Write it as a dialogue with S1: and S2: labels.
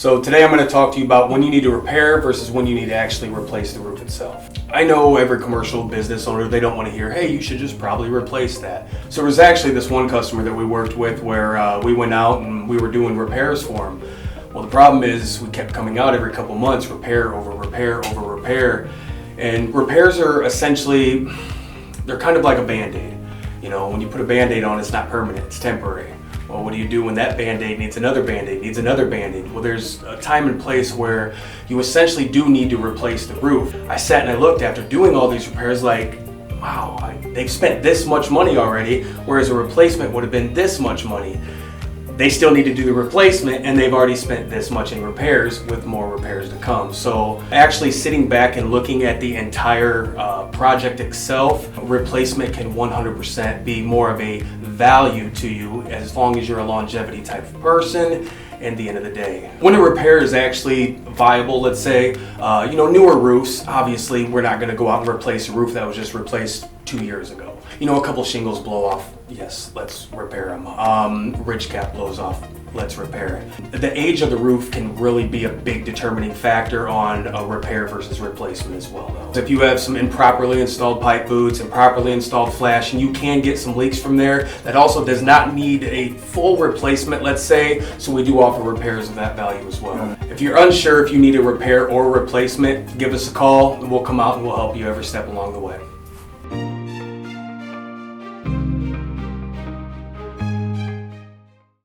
S1: So today I'm going to talk to you about when you need to repair versus when you need to actually replace the roof itself. I know every commercial business owner, they don't want to hear, hey, you should just probably replace that. So there was actually this one customer that we worked with where we went out and we were doing repairs for him. Well, the problem is we kept coming out every couple months, repair over repair over repair. And repairs are essentially, they're kind of like a Band-Aid. You know, when you put a Band-Aid on, it's not permanent, it's temporary. Well, what do you do when that Band-Aid needs another Band-Aid, needs another Band-Aid? Well, there's a time and place where you essentially do need to replace the roof. I sat and I looked after doing all these repairs like, wow, they've spent this much money already, whereas a replacement would have been this much money. They still need to do the replacement and they've already spent this much in repairs with more repairs to come. So actually sitting back and looking at the entire project itself, replacement can 100% be more of a value to you as long as you're a longevity type of person at the end of the day. When a repair is actually viable, let's say, newer roofs, obviously we're not gonna go out and replace a roof that was just replaced 2 years ago. You know, a couple shingles blow off, yes, let's repair them. Ridge cap blows off, let's repair it. The age of the roof can really be a big determining factor on a repair versus replacement as well, though. If you have some improperly installed pipe boots, improperly installed flash, and you can get some leaks from there, that also does not need a full replacement, let's say, so we do offer repairs of that value as well. If you're unsure if you need a repair or replacement, give us a call and we'll come out and we'll help you every step along the way.